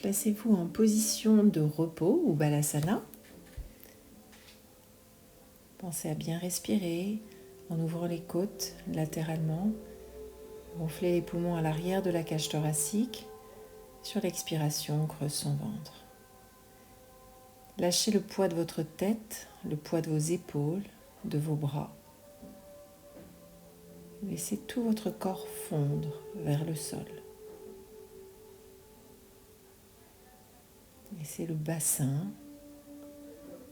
placez-vous en position de repos ou Balasana. Pensez à bien respirer en ouvrant les côtes latéralement. Gonflez les poumons à l'arrière de la cage thoracique. Sur l'expiration, on creuse son ventre. Lâchez le poids de votre tête, le poids de vos épaules, de vos bras. Laissez tout votre corps fondre vers le sol. Laissez le bassin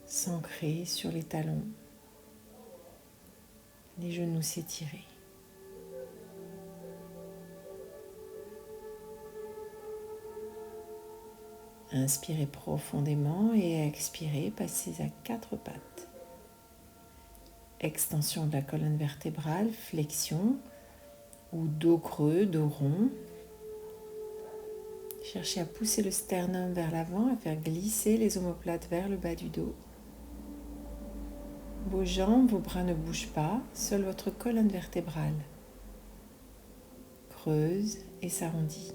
s'ancrer sur les talons, les genoux s'étirer. Inspirez profondément et expirez, passez à 4 pattes. Extension de la colonne vertébrale, flexion ou dos creux, dos rond. Cherchez à pousser le sternum vers l'avant, à faire glisser les omoplates vers le bas du dos. Vos jambes, vos bras ne bougent pas, seule votre colonne vertébrale creuse et s'arrondit.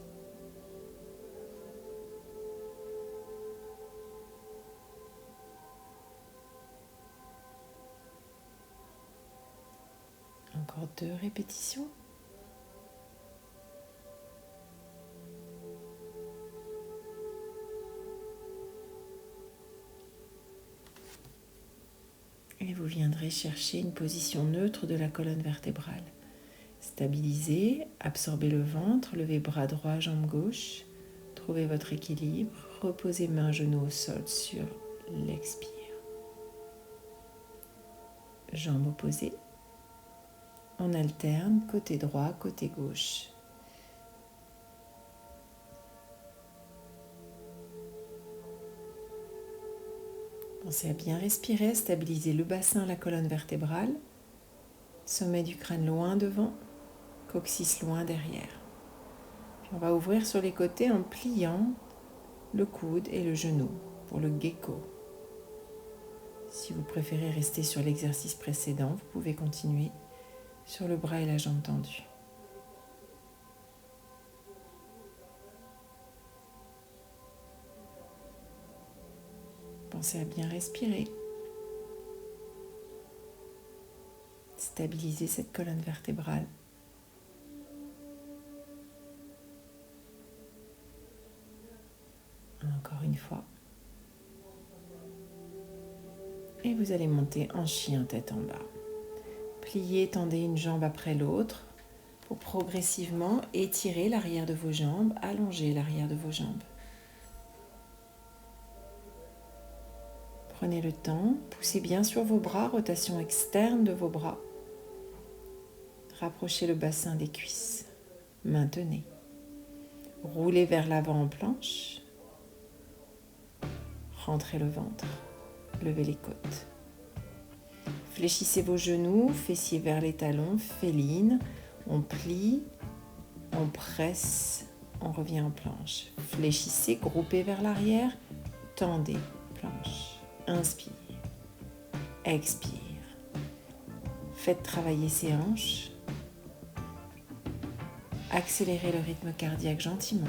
Encore 2 répétitions. Et vous viendrez chercher une position neutre de la colonne vertébrale. Stabilisez, absorbez le ventre, levez bras droit, jambe gauche. Trouvez votre équilibre. Reposez main, genou au sol sur l'expire. Jambes opposées. On alterne, côté droit, côté gauche. Pensez à bien respirer, stabiliser le bassin, la colonne vertébrale. Sommet du crâne loin devant, coccyx loin derrière. Puis on va ouvrir sur les côtés en pliant le coude et le genou pour le gecko. Si vous préférez rester sur l'exercice précédent, vous pouvez continuer sur le bras et la jambe tendue. Pensez à bien respirer. Stabilisez cette colonne vertébrale. Encore une fois. Et vous allez monter en chien tête en bas. Pliez, tendez une jambe après l'autre pour progressivement étirer l'arrière de vos jambes, allonger l'arrière de vos jambes. Prenez le temps, poussez bien sur vos bras, rotation externe de vos bras. Rapprochez le bassin des cuisses. Maintenez. Roulez vers l'avant en planche. Rentrez le ventre. Levez les côtes. Fléchissez vos genoux, fessiers vers les talons, féline. On plie, on presse, on revient en planche. Fléchissez, groupez vers l'arrière, tendez, planche. Inspire, expire. Faites travailler ses hanches. Accélérez le rythme cardiaque gentiment.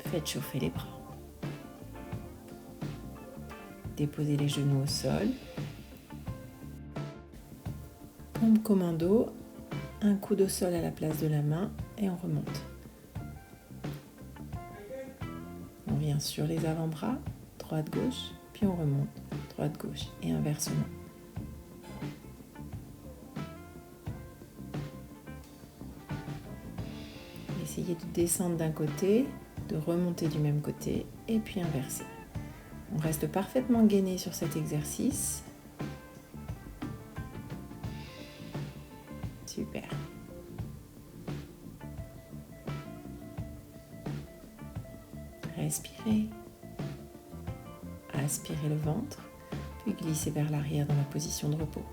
Faites chauffer les bras. Déposez les genoux au sol. Pompe commando, un coude au sol à la place de la main et on remonte. On vient sur les avant-bras, droite-gauche, puis on remonte, droite-gauche et inversement. Essayez de descendre d'un côté, de remonter du même côté et puis inverser. On reste parfaitement gainé sur cet exercice. Super. Respirez. Aspirez le ventre, puis glissez vers l'arrière dans la position de repos.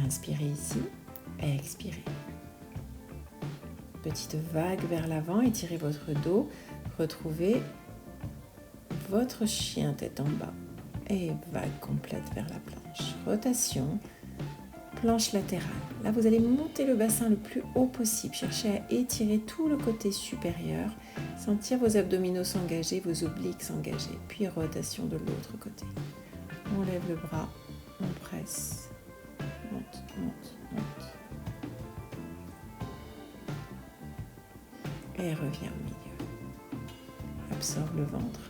Inspirez ici et expirez. Petite vague vers l'avant, étirez votre dos, retrouvez votre chien tête en bas et vague complète vers la planche. Rotation, planche latérale. Là, vous allez monter le bassin le plus haut possible. Cherchez à étirer tout le côté supérieur. Sentir vos abdominaux s'engager, vos obliques s'engager. Puis rotation de l'autre côté. On lève le bras, on presse. Monte, monte, monte. Et reviens au milieu. Absorbe le ventre.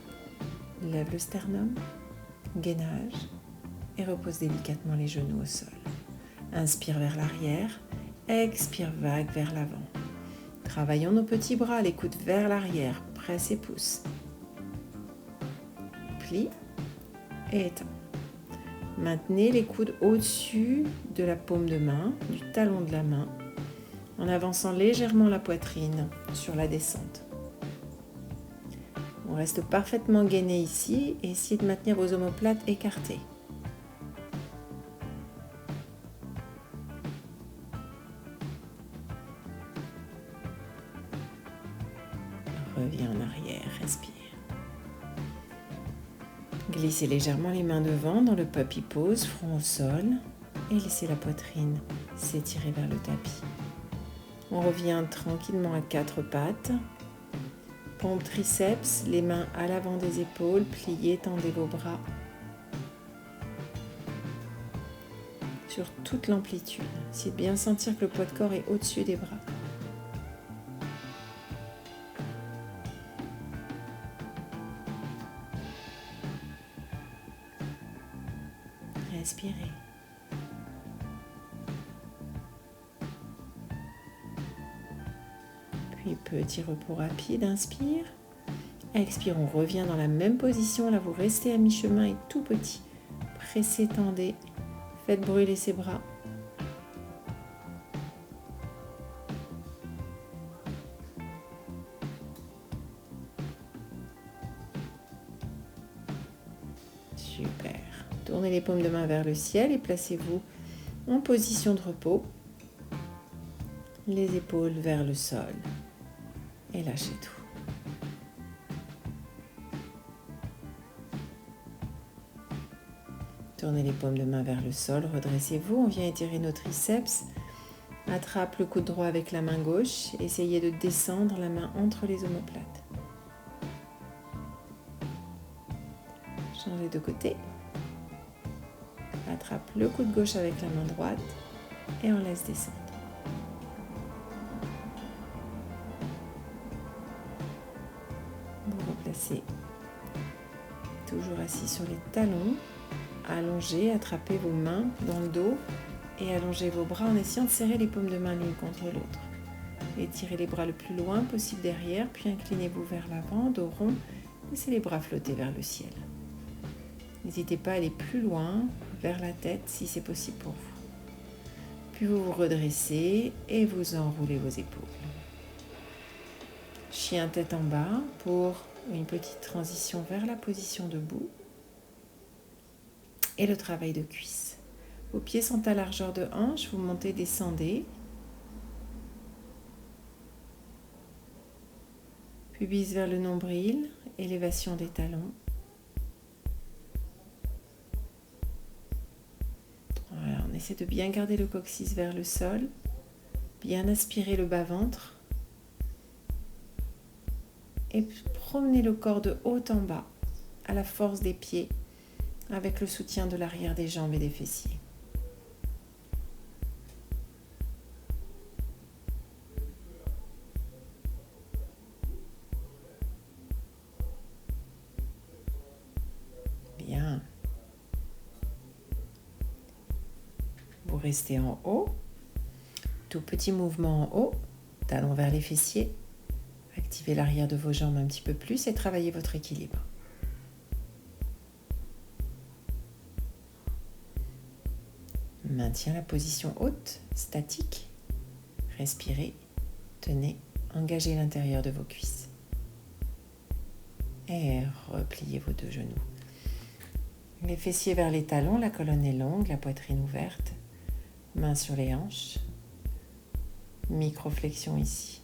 Lève le sternum. Gainage. Et repose délicatement les genoux au sol. Inspire vers l'arrière. Expire vague vers l'avant. Travaillons nos petits bras, les coudes vers l'arrière. Presse et pousse. Plie et étends. Maintenez les coudes au-dessus de la paume de main, du talon de la main, en avançant légèrement la poitrine sur la descente. On reste parfaitement gainé ici et essayez de maintenir vos omoplates écartées. Reviens en arrière, respire. Glissez légèrement les mains devant dans le puppy pose, front au sol, et laissez la poitrine s'étirer vers le tapis. On revient tranquillement à quatre pattes. Pompe triceps, les mains à l'avant des épaules, pliez, tendez vos bras sur toute l'amplitude. Essayez de bien sentir que le poids de corps est au-dessus des bras. Respirez. Puis petit repos rapide, inspire. Expire, on revient dans la même position. Là, vous restez à mi-chemin et tout petit. Pressez, tendez. Faites brûler ses bras. Super. Tournez les paumes de main vers le ciel et placez-vous en position de repos. Les épaules vers le sol. Et lâchez tout. Tournez les paumes de main vers le sol, redressez-vous. On vient étirer nos triceps. Attrape le coude droit avec la main gauche. Essayez de descendre la main entre les omoplates. Changez de côté. Attrape le coude gauche avec la main droite et on laisse descendre. Vous replacez toujours assis sur les talons. Allongez, attrapez vos mains dans le dos et allongez vos bras en essayant de serrer les paumes de main l'une contre l'autre. Étirez les bras le plus loin possible derrière, puis inclinez-vous vers l'avant, dos rond. Laissez les bras flotter vers le ciel. N'hésitez pas à aller plus loin, vers la tête si c'est possible pour vous. Puis vous vous redressez et vous enroulez vos épaules. Chien tête en bas pour une petite transition vers la position debout. Et le travail de cuisse. Vos pieds sont à largeur de hanche, vous montez, descendez. Pubis vers le nombril, élévation des talons. Voilà, on essaie de bien garder le coccyx vers le sol, bien aspirer le bas-ventre et promener le corps de haut en bas à la force des pieds avec le soutien de l'arrière des jambes et des fessiers. Bien. Vous restez en haut. Tout petit mouvement en haut. Talons vers les fessiers. Activez l'arrière de vos jambes un petit peu plus et travaillez votre équilibre. Maintiens la position haute, statique. Respirez, tenez, engagez l'intérieur de vos cuisses. Et repliez vos deux genoux. Les fessiers vers les talons, la colonne est longue, la poitrine ouverte. Mains sur les hanches. Microflexion ici.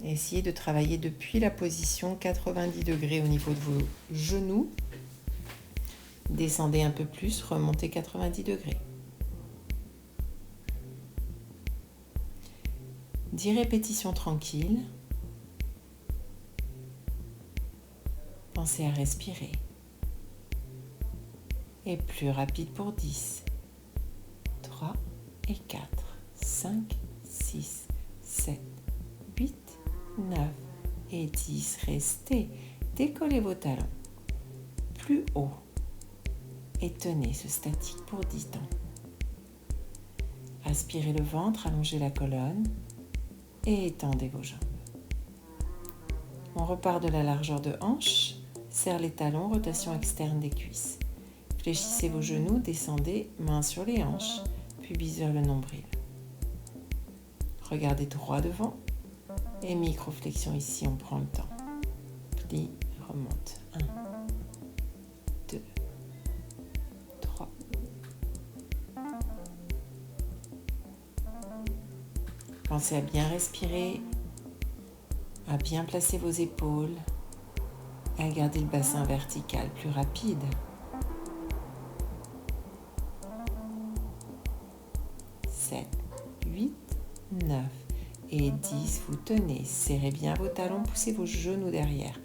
Essayez de travailler depuis la position 90 degrés au niveau de vos genoux. Descendez un peu plus, remontez 90 degrés. 10 répétitions tranquilles. Pensez à respirer. Et plus rapide pour 10. 3 et 4, 5, 6, 7, 8, 9 et 10. Restez. Décollez vos talons. Plus haut. Et tenez ce statique pour 10 temps. Aspirez le ventre, allongez la colonne et étendez vos jambes. On repart de la largeur de hanche, serre les talons, rotation externe des cuisses. Fléchissez vos genoux, descendez, mains sur les hanches, puis bise vers le nombril. Regardez droit devant et micro-flexion ici, on prend le temps. Plie, remonte. 1, 2, 3. Pensez à bien respirer, à bien placer vos épaules et à garder le bassin vertical plus rapide. 7, 8, 9 et 10. Vous tenez, serrez bien vos talons, poussez vos genoux derrière.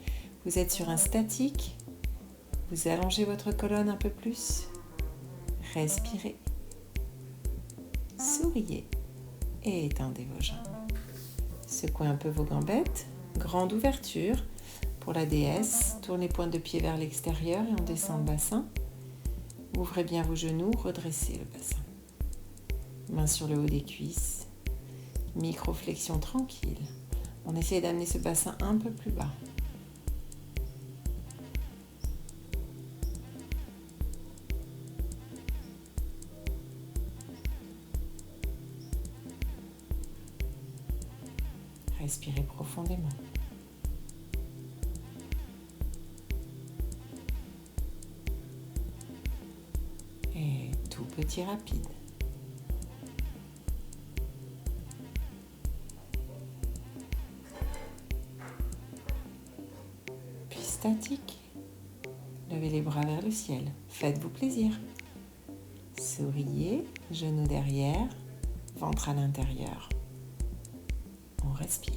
Vous êtes sur un statique. Vous allongez votre colonne un peu plus. Respirez. Souriez et étendez vos jambes. Secouez un peu vos gambettes. Grande ouverture pour la déesse. Tournez pointe de pied vers l'extérieur et on descend le bassin. Ouvrez bien vos genoux, redressez le bassin. Mains sur le haut des cuisses. Micro-flexion tranquille. On essaie d'amener ce bassin un peu plus bas. Respirez profondément. Et tout petit rapide. Puis statique. Levez les bras vers le ciel. Faites-vous plaisir. Souriez, genoux derrière, ventre à l'intérieur. On respire.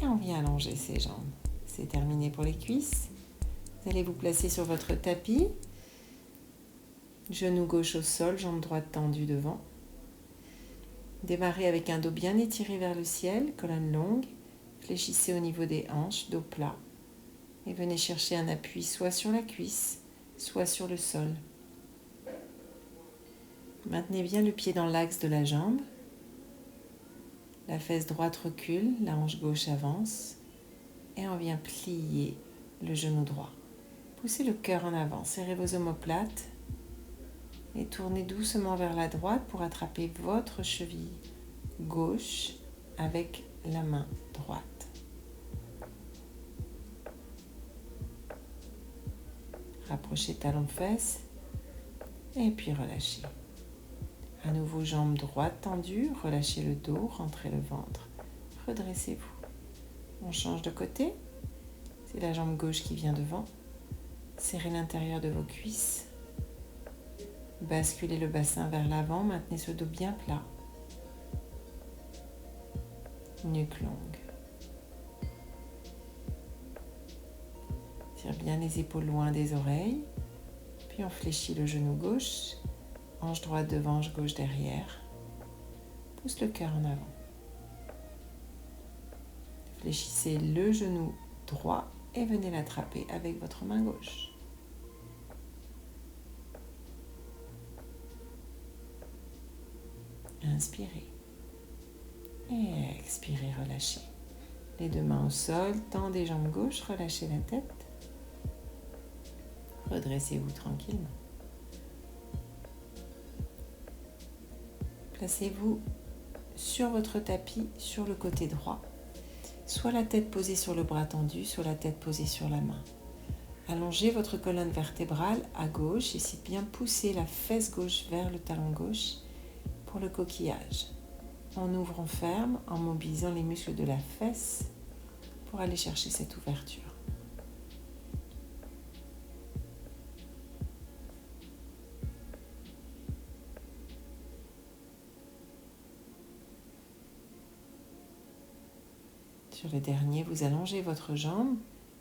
Et on vient allonger ses jambes. C'est terminé pour les cuisses. Vous allez vous placer sur votre tapis. Genou gauche au sol, jambe droite tendue devant. Démarrez avec un dos bien étiré vers le ciel, colonne longue. Fléchissez au niveau des hanches, dos plat. Et venez chercher un appui soit sur la cuisse, soit sur le sol. Maintenez bien le pied dans l'axe de la jambe. La fesse droite recule, la hanche gauche avance. Et on vient plier le genou droit. Poussez le cœur en avant, serrez vos omoplates. Et tournez doucement vers la droite pour attraper votre cheville gauche avec la main droite. Rapprochez talons-fesses et puis relâchez. À nouveau, jambe droite tendue, relâchez le dos, rentrez le ventre, redressez-vous. On change de côté, c'est la jambe gauche qui vient devant. Serrez l'intérieur de vos cuisses. Basculez le bassin vers l'avant, maintenez ce dos bien plat. Nuque longue. Tire bien les épaules loin des oreilles. Puis on fléchit le genou gauche. Hanche droite devant, hanche gauche derrière. Pousse le cœur en avant. Fléchissez le genou droit et venez l'attraper avec votre main gauche. Inspirez. Et expirez, relâchez. Les deux mains au sol, tendez jambes gauche, relâchez la tête. Redressez-vous tranquillement. Placez-vous sur votre tapis, sur le côté droit. Soit la tête posée sur le bras tendu, soit la tête posée sur la main. Allongez votre colonne vertébrale à gauche et si bien poussez la fesse gauche vers le talon gauche pour le coquillage. On ouvre, on ferme en mobilisant les muscles de la fesse pour aller chercher cette ouverture. Sur le dernier, vous allongez votre jambe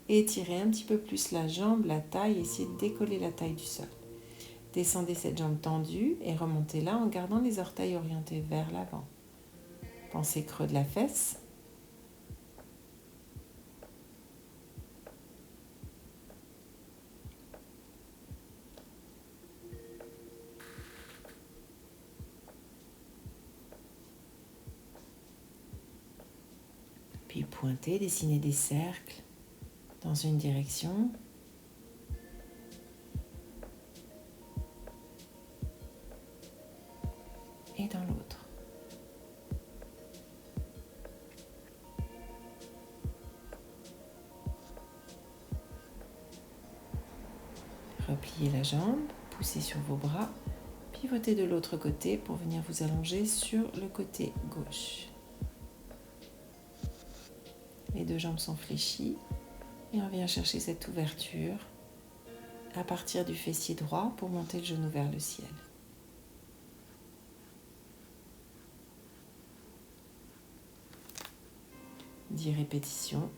et étirez un petit peu plus la jambe, la taille, essayez de décoller la taille du sol. Descendez cette jambe tendue et remontez-la en gardant les orteils orientés vers l'avant. Pensez creux de la fesse. Puis pointez, dessinez des cercles dans une direction. Et dans l'autre. Repliez la jambe, poussez sur vos bras, pivotez de l'autre côté pour venir vous allonger sur le côté gauche. Les deux jambes sont fléchies et on vient chercher cette ouverture à partir du fessier droit pour monter le genou vers le ciel. 10 répétitions.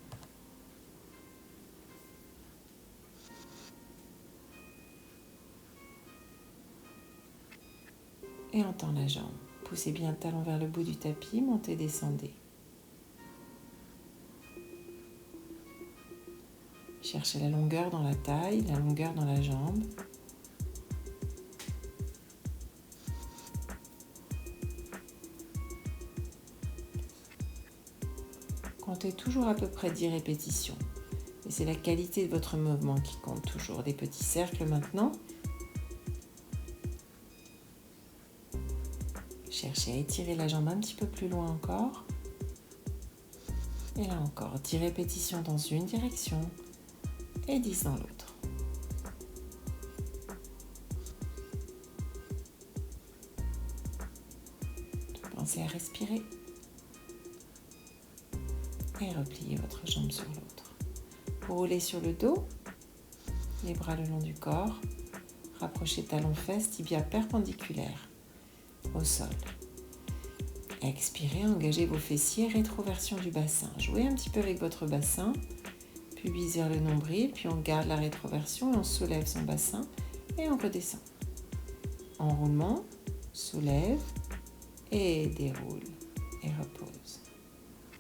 Et on tend la jambe. Poussez bien le talon vers le bout du tapis, montez, descendez. Cherchez la longueur dans la taille, la longueur dans la jambe. Comptez toujours à peu près 10 répétitions. Et c'est la qualité de votre mouvement qui compte toujours. Des petits cercles maintenant. Cherchez à étirer la jambe un petit peu plus loin encore. Et là encore, 10 répétitions dans une direction et 10 dans l'autre. Pensez à respirer. Et repliez votre jambe sur l'autre. Vous roulez sur le dos, les bras le long du corps. Rapprochez talons-fesses, tibia perpendiculaires au sol. Expirez, engagez vos fessiers, rétroversion du bassin. Jouez un petit peu avec votre bassin, pubis vers le nombril, puis on garde la rétroversion et on soulève son bassin et on redescend. Enroulement, soulève et déroule et repose.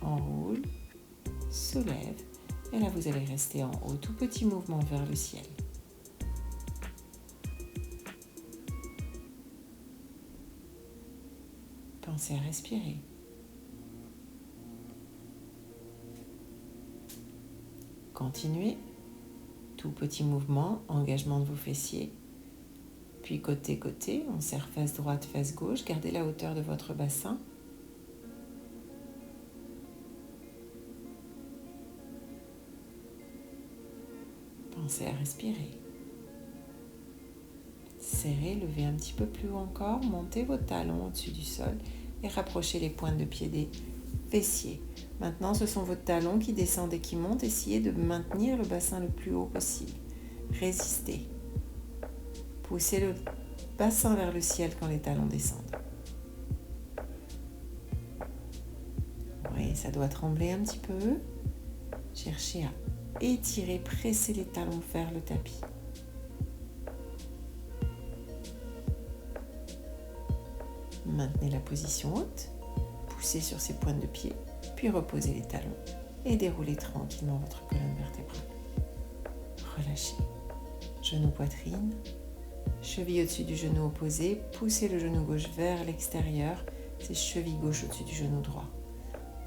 Enroule, soulève et là vous allez rester en haut, tout petit mouvement vers le ciel. Pensez à respirer. Continuez. Tout petit mouvement, engagement de vos fessiers. Puis côté-côté, on serre face droite, face gauche. Gardez la hauteur de votre bassin. Pensez à respirer. Serrez, levez un petit peu plus haut encore. Montez vos talons au-dessus du sol et rapprochez les pointes de pied des fessiers. Maintenant, ce sont vos talons qui descendent et qui montent. Essayez de maintenir le bassin le plus haut possible. Résistez. Poussez le bassin vers le ciel quand les talons descendent. Oui, ça doit trembler un petit peu. Cherchez à étirer, presser les talons vers le tapis. Maintenez la position haute, poussez sur ces pointes de pied, puis reposez les talons et déroulez tranquillement votre colonne vertébrale. Relâchez. Genou poitrine, cheville au-dessus du genou opposé, poussez le genou gauche vers l'extérieur, c'est cheville gauche au-dessus du genou droit.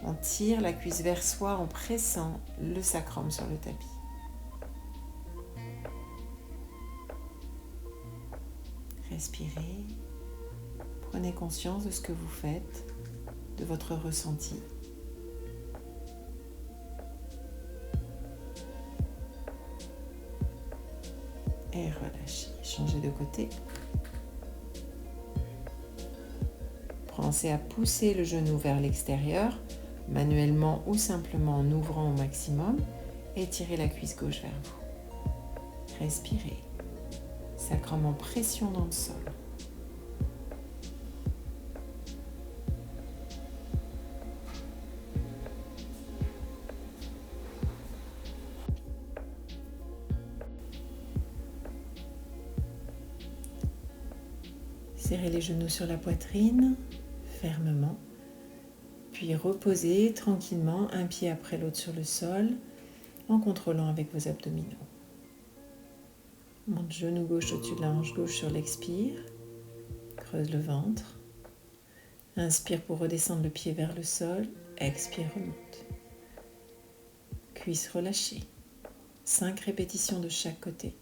On tire la cuisse vers soi en pressant le sacrum sur le tapis. Respirez. Prenez conscience de ce que vous faites, de votre ressenti. Et relâchez. Changez de côté. Pensez à pousser le genou vers l'extérieur, manuellement ou simplement en ouvrant au maximum, et tirez la cuisse gauche vers vous. Respirez. Sacrum en pression dans le sol. Serrez les genoux sur la poitrine, fermement. Puis reposez tranquillement un pied après l'autre sur le sol en contrôlant avec vos abdominaux. Monte genou gauche au-dessus de la hanche gauche sur l'expire. Creuse le ventre. Inspire pour redescendre le pied vers le sol. Expire, remonte. Cuisses relâchées. 5 répétitions de chaque côté.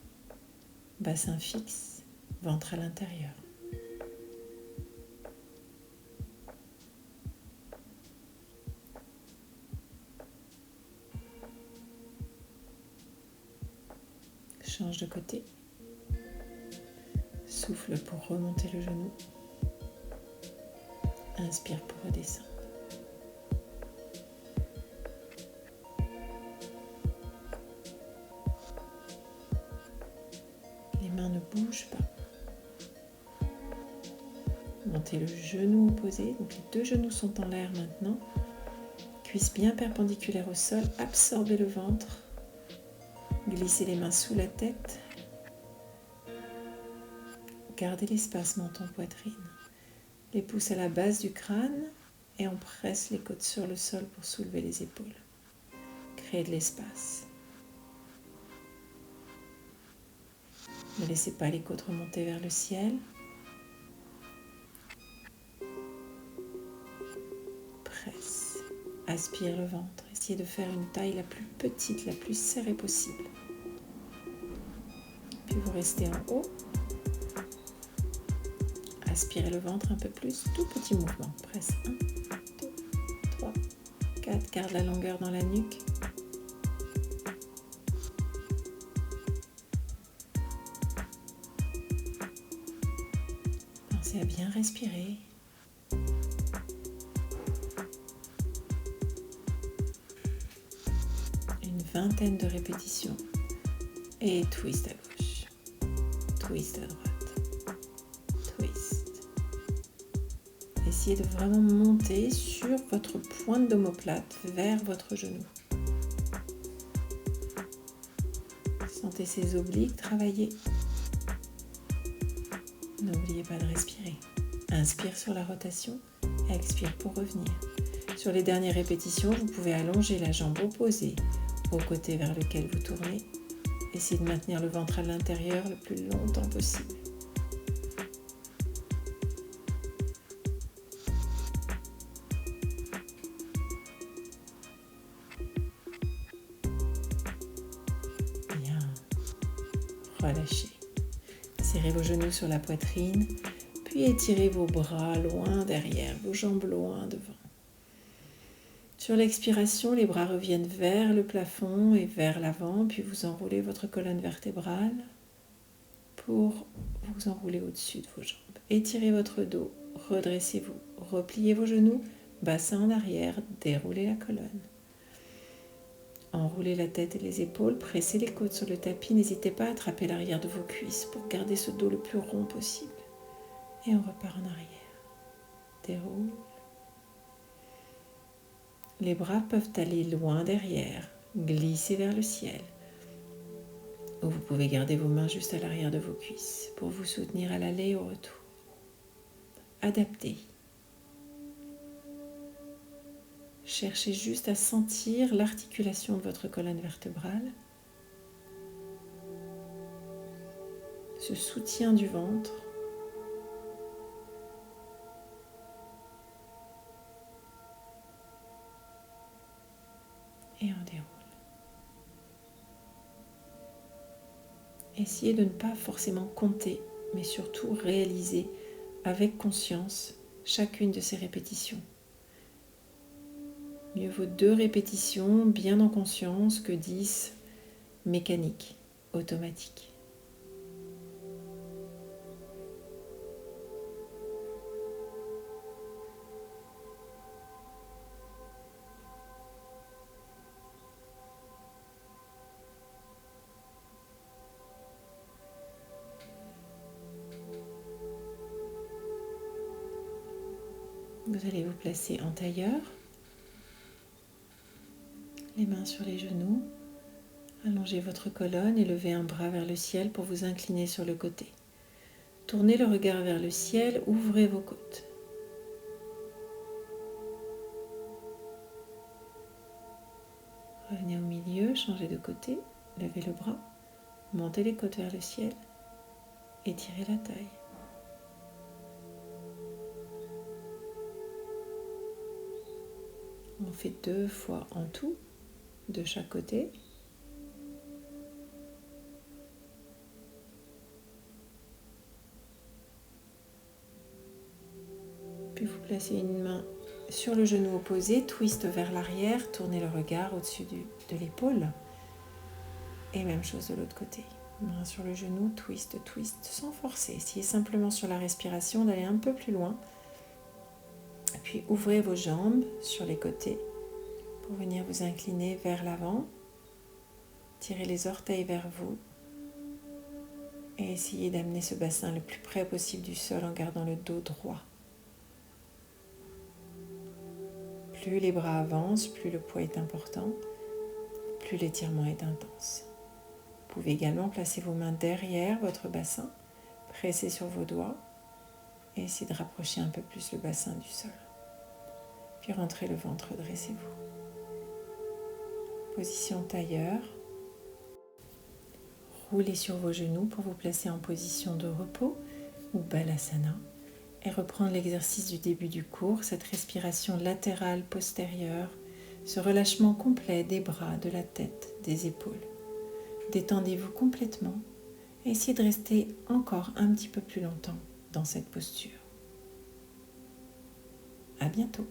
Bassin fixe, ventre à l'intérieur. Change de côté. Souffle pour remonter le genou. Inspire pour redescendre. Les mains ne bougent pas. Montez le genou opposé. Donc les deux genoux sont en l'air maintenant. Cuisses bien perpendiculaires au sol. Absorbez le ventre. Glissez les mains sous la tête. Gardez l'espace menton-poitrine. Les pouces à la base du crâne et on presse les côtes sur le sol pour soulever les épaules. Créez de l'espace. Ne laissez pas les côtes remonter vers le ciel. Presse. Aspire le ventre. Essayez de faire une taille la plus petite, la plus serrée possible. Puis vous restez en haut. Aspirez le ventre un peu plus. Tout petit mouvement. Presse 1, 2, 3, 4. Garde la longueur dans la nuque. Pensez à bien respirer. Une vingtaine de répétitions. Et twist à gauche. Twist à droite. Twist. Essayez de vraiment monter sur votre pointe d'omoplate vers votre genou. Sentez ces obliques travailler. N'oubliez pas de respirer. Inspire sur la rotation, expire pour revenir. Sur les dernières répétitions, vous pouvez allonger la jambe opposée au côté vers lequel vous tournez. Essayez de maintenir le ventre à l'intérieur le plus longtemps possible. Bien. Relâchez. Serrez vos genoux sur la poitrine, puis étirez vos bras loin derrière, vos jambes loin devant. Sur l'expiration, les bras reviennent vers le plafond et vers l'avant, puis vous enroulez votre colonne vertébrale pour vous enrouler au-dessus de vos jambes. Étirez votre dos, redressez-vous, repliez vos genoux, bassin en arrière, déroulez la colonne. Enroulez la tête et les épaules, pressez les côtes sur le tapis, n'hésitez pas à attraper l'arrière de vos cuisses pour garder ce dos le plus rond possible. Et on repart en arrière. Déroule. Les bras peuvent aller loin derrière, glisser vers le ciel. Ou vous pouvez garder vos mains juste à l'arrière de vos cuisses pour vous soutenir à l'aller et au retour. Adaptez. Cherchez juste à sentir l'articulation de votre colonne vertébrale, ce soutien du ventre. Et on déroule. Essayez de ne pas forcément compter, mais surtout réaliser avec conscience chacune de ces répétitions. Mieux vaut 2 répétitions bien en conscience que 10 mécaniques, automatiques. Vous allez vous placer en tailleur, les mains sur les genoux, allongez votre colonne et levez un bras vers le ciel pour vous incliner sur le côté. Tournez le regard vers le ciel, ouvrez vos côtes. Revenez au milieu, changez de côté, levez le bras, montez les côtes vers le ciel, étirez la taille. On fait 2 fois en tout, de chaque côté. Puis vous placez une main sur le genou opposé, twist vers l'arrière, tournez le regard au-dessus de l'épaule. Et même chose de l'autre côté. Main sur le genou, twist, twist, sans forcer. Essayez simplement sur la respiration d'aller un peu plus loin. Et puis ouvrez vos jambes sur les côtés pour venir vous incliner vers l'avant. Tirez les orteils vers vous. Et essayez d'amener ce bassin le plus près possible du sol en gardant le dos droit. Plus les bras avancent, plus le poids est important, plus l'étirement est intense. Vous pouvez également placer vos mains derrière votre bassin, presser sur vos doigts et essayer de rapprocher un peu plus le bassin du sol. Puis rentrez le ventre, dressez-vous. Position tailleur. Roulez sur vos genoux pour vous placer en position de repos ou Balasana et reprendre l'exercice du début du cours, cette respiration latérale postérieure, ce relâchement complet des bras, de la tête, des épaules. Détendez-vous complètement et essayez de rester encore un petit peu plus longtemps dans cette posture. À bientôt.